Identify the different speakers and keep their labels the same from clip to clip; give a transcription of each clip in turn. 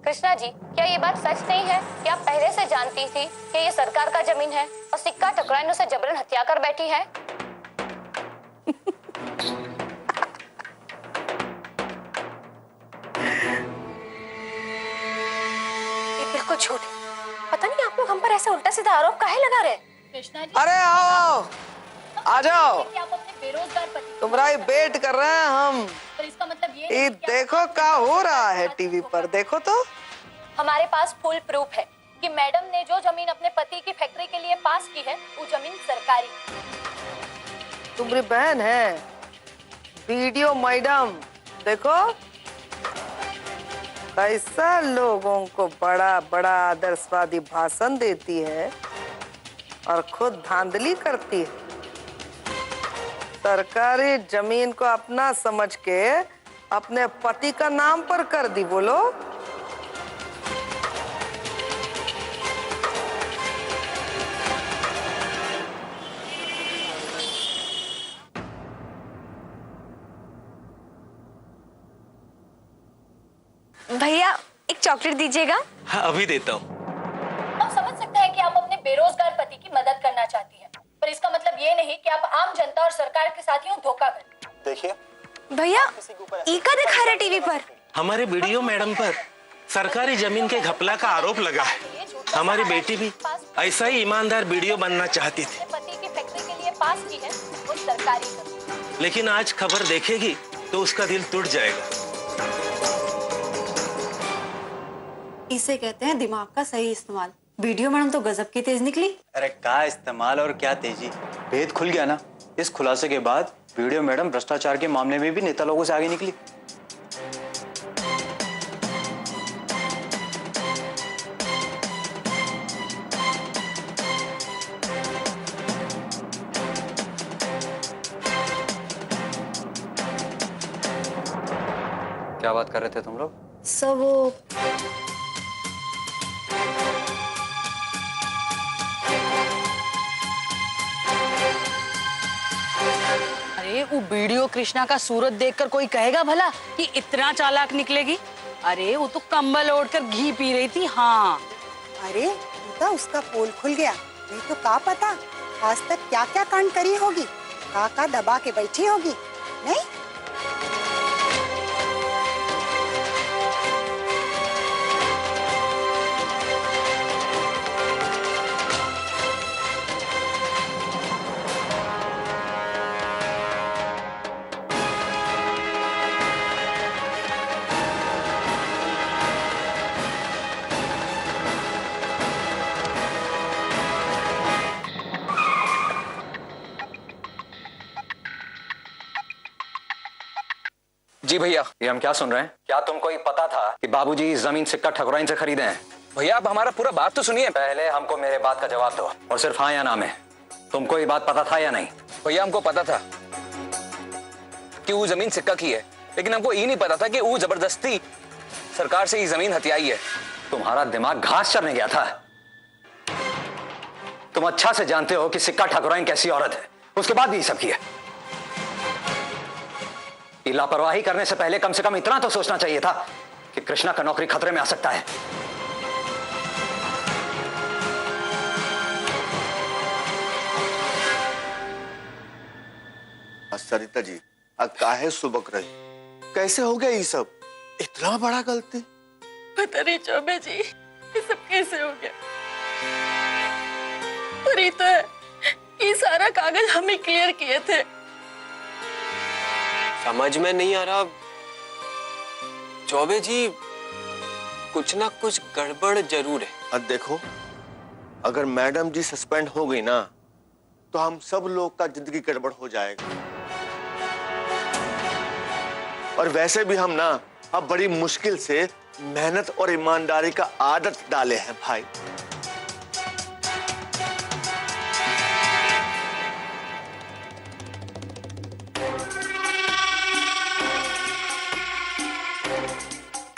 Speaker 1: कृष्णा जी, क्या ये बात सच नहीं है कि आप पहले से जानती थी कि ये सरकार का जमीन है और सिक्का ठकुराइन उसे जबरन हत्या कर बैठी है? ये बिल्कुल झूठ है। पता नहीं आप लोग हम पर ऐसा उल्टा सीधा आरोप काहे लगा रहे? कृष्णा जी,
Speaker 2: अरे आओ, आ जाओ।
Speaker 1: कि आप अपने बेरोजगार पति
Speaker 2: तुम्हारा ही वेट कर रहे हैं हम।
Speaker 1: तो इसका मतलब ये
Speaker 2: देखो क्या हो रहा है टीवी पर, देखो तो।
Speaker 1: हमारे पास फुल प्रूफ है कि मैडम ने जो जमीन अपने पति की फैक्ट्री के लिए पास की है वो जमीन सरकारी।
Speaker 2: तुम्हारी बहन है वीडियो मैडम, देखो कैसा लोगों को बड़ा बड़ा आदर्शवादी भाषण देती है और खुद धांधली करती है। सरकारी जमीन को अपना समझ के अपने पति का नाम पर कर दी। बोलो,
Speaker 3: भैया एक चॉकलेट दीजिएगा।
Speaker 4: हाँ, अभी देता हूँ।
Speaker 1: हम समझ सकते हैं कि आप अपने बेरोजगार पति की मदद करना चाहती हैं, पर इसका मतलब ये नहीं कि आप आम जनता और सरकार के साथ यूं धोखा करें।
Speaker 5: देखिए
Speaker 3: भैया ईका दिखा रहा टीवी पर।
Speaker 4: हमारे वीडियो मैडम पर सरकारी जमीन के घपला का आरोप लगा है। हमारी बेटी भी ऐसा ही ईमानदार वीडियो बनना चाहती थी,
Speaker 1: पति की फैक्ट्री के लिए पास की है वो सरकारी जमीन।
Speaker 4: लेकिन आज खबर देखेगी तो उसका दिल टूट जाएगा।
Speaker 6: इसे कहते हैं दिमाग का सही इस्तेमाल। वीडियो मैडम तो गजब की तेज निकली।
Speaker 5: अरे क्या इस्तेमाल और क्या तेजी, भेद खुल गया ना। इस खुलासे के बाद वीडियो मैडम भ्रष्टाचार के मामले में भी नेता लोगों से आगे निकली। क्या बात कर रहे थे तुम लोग?
Speaker 6: सब वो
Speaker 7: अरे वो वीडियो कृष्णा का सूरत देखकर कोई कहेगा भला कि इतना चालाक निकलेगी? अरे वो तो कंबल ओढ़कर घी पी रही थी। हाँ,
Speaker 8: अरे तो उसका पोल खुल गया। नहीं तो क्या पता आज तक क्या क्या कांड करी होगी, का दबा के बैठी होगी। नहीं
Speaker 5: जी भैया, ये हम क्या सुन रहे हैं? क्या तुमको ये पता था कि बाबूजी इस जमीन सिक्का ठकुराइन से खरीदे हैं? भैया आप हमारा पूरा बात तो सुनिए। पहले हमको मेरे बात का जवाब दो और सिर्फ हाँ या ना में। तुमको ये बात पता था या नहीं?
Speaker 9: भैया हमको पता था कि वो जमीन सिक्का की है, लेकिन हमको ये नहीं पता था कि वो जबरदस्ती सरकार से ये जमीन हथियाई है।
Speaker 5: तुम्हारा दिमाग घास चरने गया था। तुम अच्छा से जानते हो कि सिक्का ठकुराइन कैसी औरत है, उसके बाद भी ये सब किया। लापरवाही करने से पहले कम से कम इतना तो सोचना चाहिए था कि कृष्णा का नौकरी खतरे में आ सकता है।
Speaker 10: सरिता जी, काहे सुबक रही? कैसे हो गया ये सब? इतना बड़ा गलती?
Speaker 7: पता नहीं चौबे जी ये सब कैसे हो गया। और ये तो है, ये सारा कागज हम ही क्लियर किए थे।
Speaker 11: समझ में नहीं आ रहा चौबे जी, कुछ ना कुछ गड़बड़ जरूर है।
Speaker 10: अब देखो, अगर मैडम जी सस्पेंड हो गई ना तो हम सब लोग का जिंदगी गड़बड़ हो जाएगा। और वैसे भी हम ना अब बड़ी मुश्किल से मेहनत और ईमानदारी का आदत डाले हैं भाई।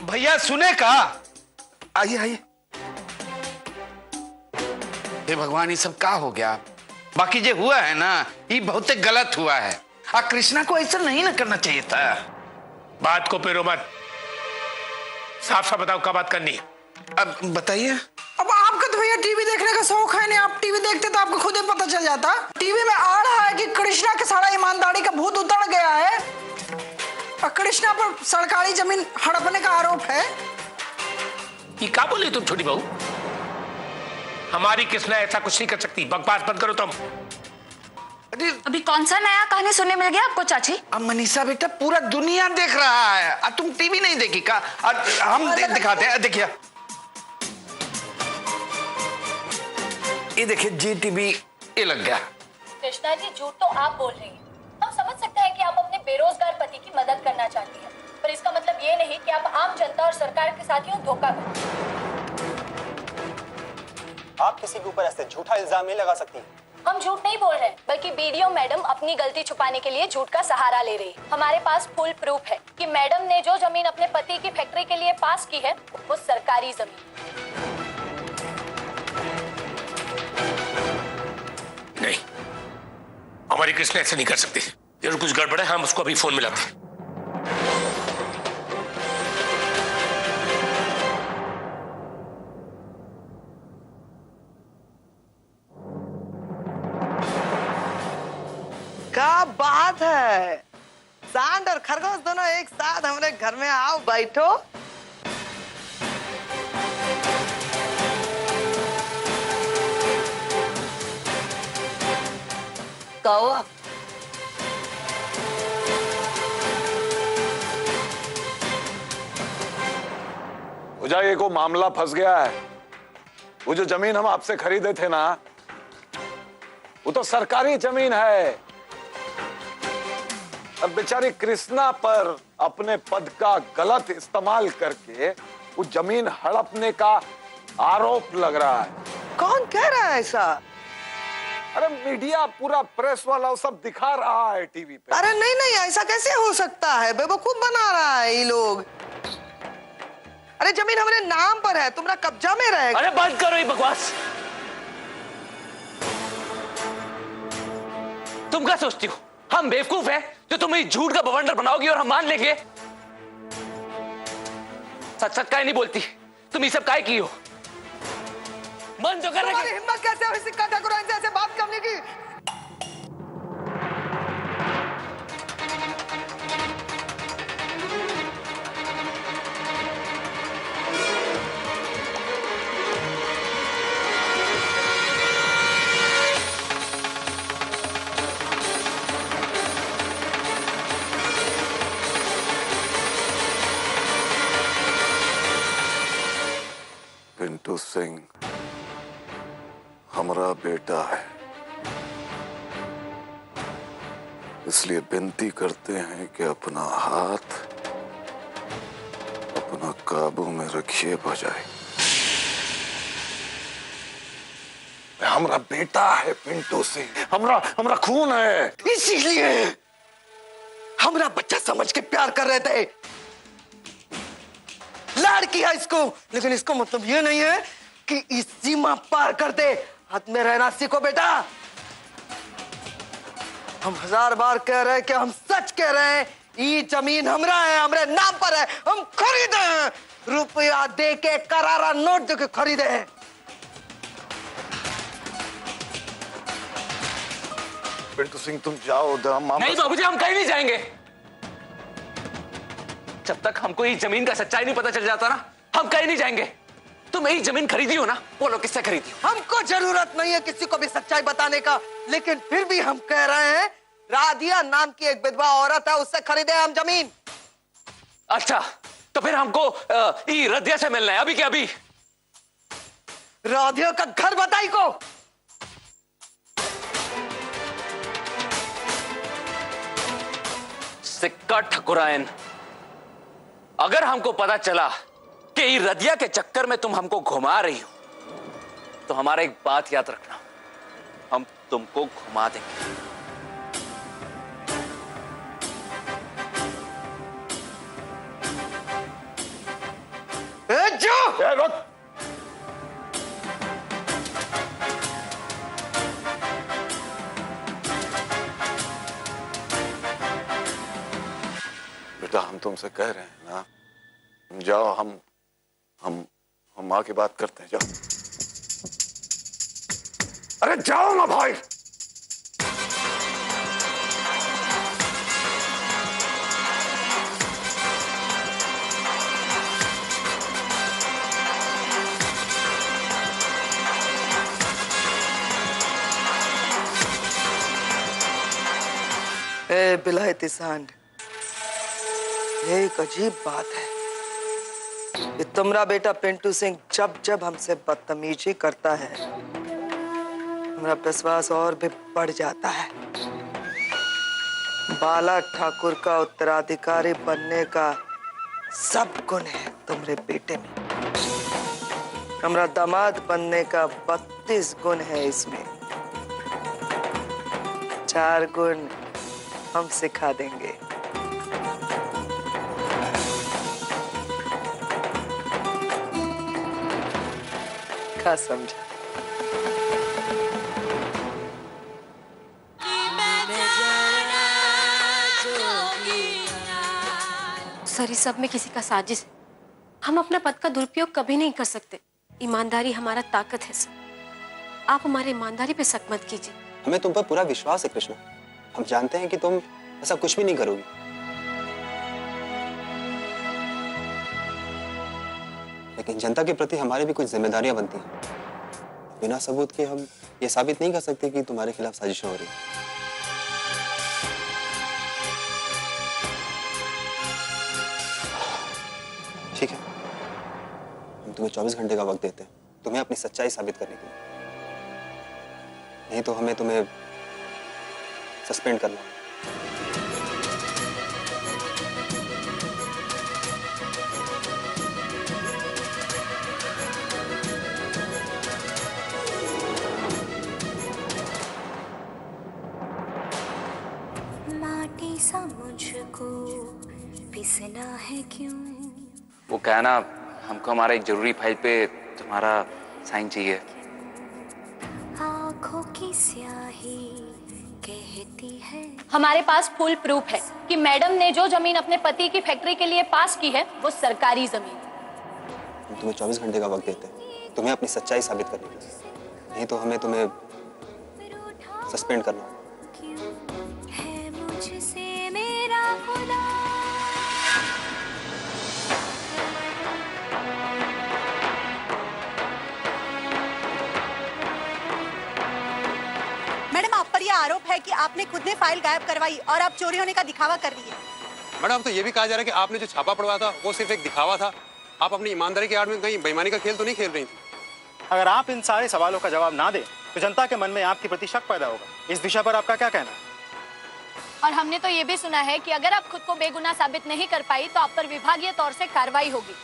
Speaker 12: भैया सुने का, आइए आइए। हे भगवान, ये सब का हो गया? बाकी जो हुआ है ना ये बहुत गलत हुआ है। कृष्णा को ऐसा नहीं ना करना चाहिए था।
Speaker 4: बात को पेरो मत, साफ साफ बताओ क्या बात करनी है।
Speaker 12: अब बताइए।
Speaker 13: अब आपका तो भैया टीवी देखने का शौक है नहीं, आप टीवी देखते तो आपको खुद ही पता चल जाता। टीवी में आ रहा है कि कृष्णा के सारा ईमानदारी का भूत उतर गया है और कृष्णा पर सरकारी जमीन हड़पने का आरोप है।
Speaker 4: ये क्या बोली तुम छोटी बहू? हमारी कृष्णा ऐसा कुछ नहीं कर सकती, बकवास बंद करो तुम।
Speaker 3: अभी कौन सा नया कहानी सुनने मिल गया आपको चाची?
Speaker 12: अब मनीषा बेटा पूरा दुनिया देख रहा है, तुम टीवी नहीं देखी का? हम दिखाते हैं, देखिए ये देखिए जी टीवी ये लग गया।
Speaker 1: कृष्णा जी झूठ तो आप बोल रही हैं। हम समझ सकते हैं कि आप अपने बेरोजगार पति की मदद करना चाहती हैं, पर इसका मतलब ये नहीं कि आप आम जनता और सरकार के साथियों धोखा करें।
Speaker 14: आप किसी के ऊपर ऐसे झूठा इल्जाम नहीं लगा सकती।
Speaker 1: हम झूठ नहीं बोल रहे, बल्कि बीडीओ मैडम अपनी गलती छुपाने के लिए झूठ का सहारा ले रही है। हमारे पास फुल प्रूफ है कि मैडम ने जो जमीन अपने पति की फैक्ट्री के लिए पास की है वो सरकारी जमीन।
Speaker 4: नहीं, हमारी कृष्णा ऐसे नहीं कर सकती। जरूर कुछ गड़बड़ है, हम उसको अभी फोन मिलाते हैं।
Speaker 2: क्या बात है, सांड और खरगोश दोनों एक साथ हमारे घर में आओ, बैठो। कौआ
Speaker 15: भुजाई को मामला फंस गया है। वो जो जमीन हम आपसे खरीदे थे ना, वो तो सरकारी जमीन है। अब बेचारी कृष्णा पर अपने पद का गलत इस्तेमाल करके वो जमीन हड़पने का आरोप लग रहा है।
Speaker 2: कौन कह रहा है ऐसा?
Speaker 15: अरे मीडिया, पूरा प्रेस वाला सब दिखा रहा है टीवी पे।
Speaker 2: अरे नहीं नहीं, ऐसा कैसे हो सकता है? बेवकूफ बना रहा है ये लोग। अरे जमीन हमारे नाम पर है, तुम्हारा कब्जा में रहेगा।
Speaker 9: अरे बंद करो ये बकवास। तुम क्या सोचती हो हम बेवकूफ हैं जो तुम इस झूठ का बवंडर बनाओगी और हम मान लेंगे? सच सच काहे नहीं बोलती? तुम ये सब काहे की हो? मन जो कर रहे
Speaker 2: तुम्हारी हिम्मत कैसे हुई सिक्का ठाकुर इनसे ऐसे बात करने की?
Speaker 15: पिंटू सिंह हमारा बेटा है, इसलिए विनती करते हैं कि अपना हाथ अपना काबू में रखिए बजाय। हमारा बेटा है पिंटू सिंह, हमारा खून है,
Speaker 2: इसीलिए हमारा बच्चा समझ के प्यार कर रहे थे। लाड़ किया इसको, लेकिन इसको मतलब ये नहीं है कि इस सीमा पार कर दे। हाथ में रहना सीखो बेटा। हम 1000 बार कह रहे हैं कि हम सच कह रहे हैं। ये जमीन हमरा है, हमारे नाम पर है, हम खरीदे हैं। रुपया दे के, करारा नोट दे के खरीदे हैं।
Speaker 15: पिंटू सिंह तुम जाओ।
Speaker 9: नहीं बाबूजी, हम कहीं नहीं जाएंगे जब तक हमको ये जमीन का सच्चाई नहीं पता चल जाता ना। हम कहीं नहीं जाएंगे। तुम यही जमीन खरीदी हो ना, बोलो किससे खरीदी हो?
Speaker 2: हमको जरूरत नहीं है किसी को भी सच्चाई बताने का, लेकिन फिर भी हम कह रहे हैं राधिया नाम की एक विधवा औरत है, उससे खरीदे हम जमीन।
Speaker 9: अच्छा, तो फिर हमको रदिया से मिलना है अभी के अभी।
Speaker 2: राधिया का घर बताई को।
Speaker 9: सिक्का ठकुरायन, अगर हमको पता चला कि रदिया के चक्कर में तुम हमको घुमा रही हो, तो हमारा एक बात याद रखना, हम तुमको घुमा देंगे।
Speaker 15: रुक। कृतिका, हम तुमसे कह रहे हैं ना, जाओ, हम माँ की बात करते हैं, जाओ। अरे जाओ ना भाई।
Speaker 2: ए बिलायती सांड, ये एक अजीब बात है। ये तुम्हारा बेटा पिंटू सिंह जब जब हमसे बदतमीजी करता है, हमारा विश्वास और भी बढ़ जाता है। बाला ठाकुर का उत्तराधिकारी बनने का सब गुण है तुम्हारे बेटे में। हमारा दामाद बनने का 32 गुण है इसमें। 4 गुण हम सिखा देंगे। क्या समझा?
Speaker 16: सर, इस सब में किसी का साजिश है। हम अपना पद का दुरुपयोग कभी नहीं कर सकते। ईमानदारी हमारा ताकत है सर। आप हमारी ईमानदारी पे शक मत कीजिए।
Speaker 14: हमें तुम पर पूरा विश्वास है कृष्णा। हम जानते हैं कि तुम ऐसा कुछ भी नहीं करोगी। लेकिन जनता के प्रति हमारी भी कुछ जिम्मेदारियां बनती हैं। बिना सबूत के हम ये साबित नहीं कर सकते कि तुम्हारे खिलाफ साजिशें हो रही हैं। ठीक है, हम तुम्हें 24 घंटे का वक्त देते हैं, तुम्हें अपनी सच्चाई साबित करने के लिए। नहीं तो हमें तुम्हें सस्पेंड करना।
Speaker 17: माटी सा मुझको पिसना है क्यों?
Speaker 9: वो क्या है ना, हमको हमारा एक जरूरी फाइल पे तुम्हारा साइन चाहिए।
Speaker 17: आँखों की स्याही कहती है।
Speaker 1: हमारे पास फुल प्रूफ है कि मैडम ने जो जमीन अपने पति की फैक्ट्री के लिए पास की है वो सरकारी जमीन है।
Speaker 14: हम तुम्हें 24 घंटे का वक्त देते हैं, तुम्हें अपनी सच्चाई साबित करने के लिए। नहीं तो हमें तुम्हें सस्पेंड करना होगा।
Speaker 17: है मुझसे मेरा खुदा।
Speaker 8: मैडम, आप पर यह आरोप है कि आपने खुद ने फाइल गायब करवाई और आप चोरी होने का दिखावा कर रही है।
Speaker 18: मैडम, तो ये भी कहा जा रहा है कि आपने जो छापा पड़वाया था वो सिर्फ एक दिखावा था। आप अपनी ईमानदारी की आड़ में कहीं बेईमानी का खेल तो नहीं खेल रही थी।
Speaker 14: अगर आप इन सारे सवालों का जवाब ना दें तो जनता के मन में आपके प्रति शक पैदा होगा। इस विषय पर आपका क्या कहना है?
Speaker 1: और हमने तो ये भी सुना है कि अगर आप खुद को बेगुनाह साबित नहीं कर पाई तो आप पर विभागीय तौर से कार्रवाई होगी।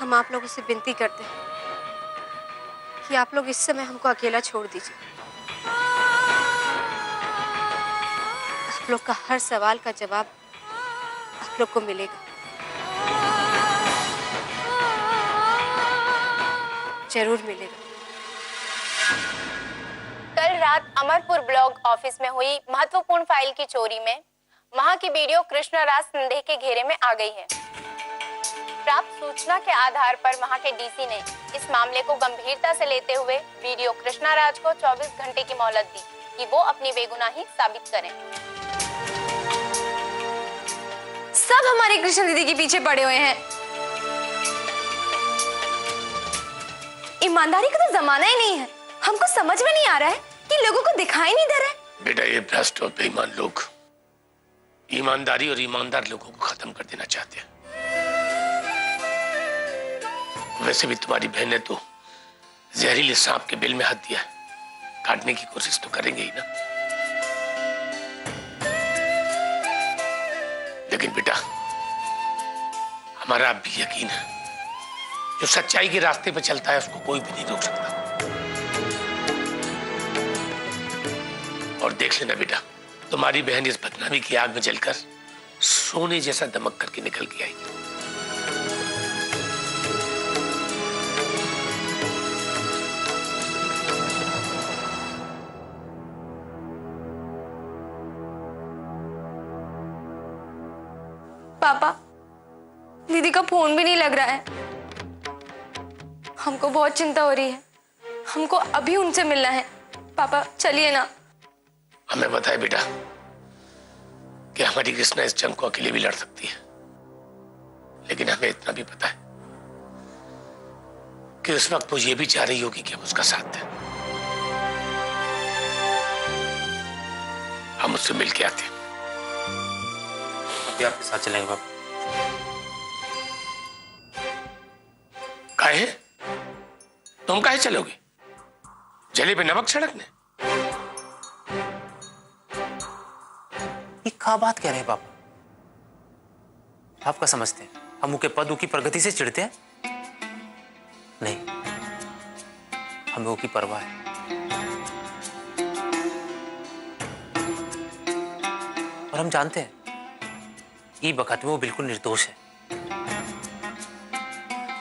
Speaker 16: हम आप लोगों से विनती करते हैं कि आप लोग इस समय हमको अकेला छोड़ दीजिए। आप लोग का हर सवाल का जवाब आप लोग को मिलेगा। जरूर मिलेगा।
Speaker 1: कल रात अमरपुर ब्लॉक ऑफिस में हुई महत्वपूर्ण फाइल की चोरी में वहां की वीडियो कृष्णा राज संदेह के घेरे में आ गई है। प्राप्त सूचना के आधार पर वहां के डीसी ने इस मामले को गंभीरता से लेते हुए वीडियो कृष्णा राज को 24 घंटे की मोहलत दी कि वो अपनी बेगुनाही साबित करें।
Speaker 16: सब हमारी कृष्ण दीदी के पीछे पड़े हुए हैं। ईमानदारी का तो जमाना ही नहीं है। हमको समझ में नहीं आ रहा है कि लोगों को दिखाई नहीं दे रहा है।
Speaker 19: बेटा, ये भ्रष्ट और बेईमान लोग ईमानदारी और ईमानदार लोगों को खत्म कर देना चाहते हैं। वैसे भी तुम्हारी बहन ने तो जहरीले सांप के बिल में हाथ दिया है, काटने की कोशिश तो करेंगे ही ना। लेकिन बेटा, हमारा अब भी यकीन है, जो सच्चाई के रास्ते पर चलता है उसको कोई भी नहीं रोक सकता। और देख लेना बेटा, तुम्हारी बहन इस बदनामी की आग में जलकर सोने जैसा दमक करके निकल के आई।
Speaker 16: पापा, दीदी का फोन भी नहीं लग रहा है। हमको बहुत चिंता हो रही है। हमको अभी उनसे मिलना है। पापा चलिए ना।
Speaker 19: हमें पता है बेटा कि हमारी कृष्णा इस जंग को अकेले भी लड़ सकती है, लेकिन हमें इतना भी पता है कि उस वक्त वो ये भी चाह रही होगी कि हम उसका साथ दें। हम उससे मिल के आते हैं।
Speaker 11: अभी आपके साथ चलेंगे बाबा।
Speaker 19: काहे? तुम काहे चलोगे? जले पे नमक छिड़कने?
Speaker 11: ये क्या बात कह रहे हैं पापा? आप क्या समझते हैं हम उनके पद की प्रगति से चिढ़ते हैं? नहीं, हमें वो की परवाह है। और हम जानते हैं ये वक्त में वो बिल्कुल निर्दोष है।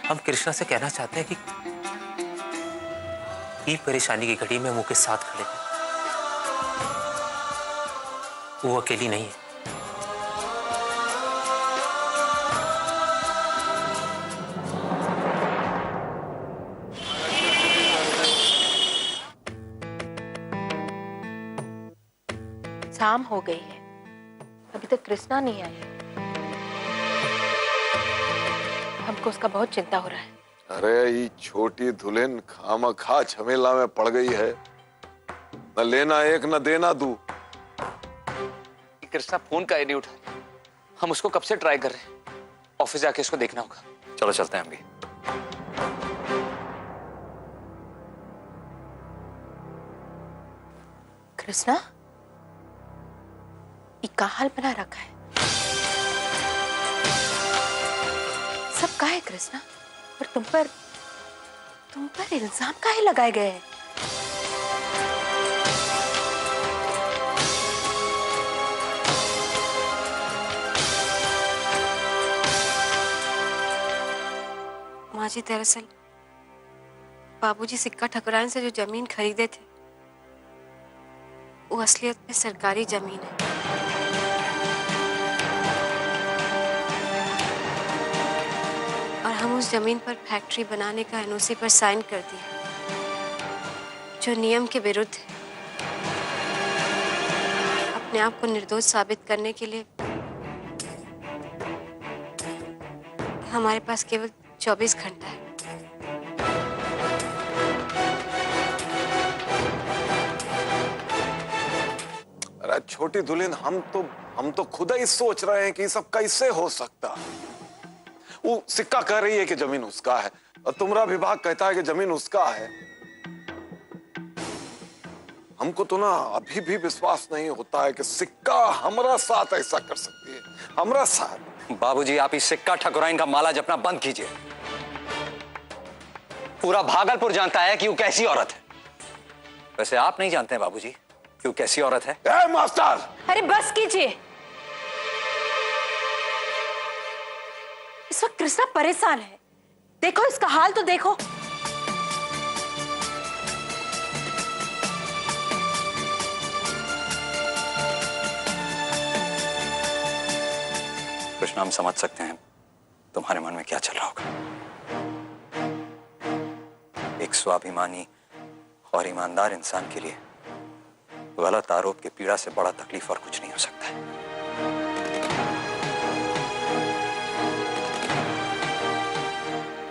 Speaker 11: हम कृष्णा से कहना चाहते हैं कि ये परेशानी की घड़ी में हम उनके साथ खड़े हैं। वो अकेली नहीं है।
Speaker 1: शाम हो गई है, अभी तक कृष्णा नहीं आई। हमको उसका बहुत चिंता हो रहा है।
Speaker 15: अरे ये छोटी दुल्हन खामखा झमेला में पड़ गई है। न लेना एक न देना दू।
Speaker 9: कृष्णा फोन का नहीं उठा। हम उसको कब से ट्राई कर रहे हैं। ऑफिस जाके उसको देखना होगा।
Speaker 5: चलो चलते हैं हम भी।
Speaker 1: कृष्णा, ये का हाल बना रखा है? सब का है कृष्णा? और तुम पर इल्जाम काहे लगाए गए हैं?
Speaker 16: माँ जी, दरअसल बाबूजी सिक्का ठकुराइन से जो जमीन खरीदे थे वो असलियत में सरकारी जमीन है। और हम उस जमीन पर फैक्ट्री बनाने का एनओसी पर साइन कर दिया, जो नियम के विरुद्ध है। अपने आप को निर्दोष साबित करने के लिए हमारे पास केवल 24 घंटा है।
Speaker 15: अरे छोटी दुल्हन, हम तो खुद ही सोच रहे हैं कि सब कैसे हो सकता। वो सिक्का कह रही है कि जमीन उसका है और तुम्हारा विभाग कहता है कि जमीन उसका है। हमको तो ना अभी भी विश्वास नहीं होता है कि सिक्का हमारा साथ ऐसा कर सकती है। हमारा साथ।
Speaker 5: बाबूजी, आप इस सिक्का ठकुराइन का माला जपना बंद कीजिए। पूरा भागलपुर जानता है कि वो कैसी औरत है। वैसे आप नहीं जानते हैं बाबूजी कि वो कैसी औरत है?
Speaker 15: मास्टर!
Speaker 1: अरे बस कीजिए। इस वक्त कृष्णा परेशान है। देखो इसका हाल तो देखो।
Speaker 5: कृष्णा, हम समझ सकते हैं तुम्हारे मन में क्या चल रहा होगा। एक स्वाभिमानी और ईमानदार इंसान के लिए गलत आरोप की पीड़ा से बड़ा तकलीफ और कुछ नहीं हो सकता है।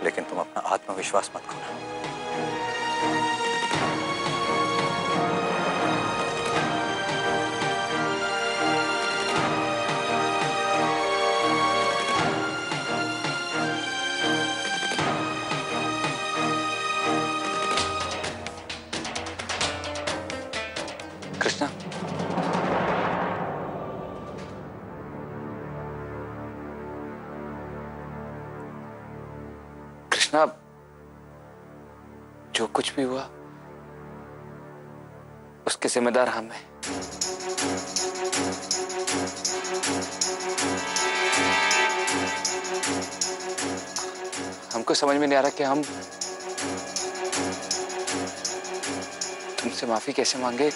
Speaker 5: लेकिन तुम अपना आत्मविश्वास मत खोना।
Speaker 9: कृष्णा, कृष्णा, जो कुछ भी हुआ उसके जिम्मेदार हम हैं। को समझ में नहीं आ रहा कि हम तुमसे माफी कैसे मांगे।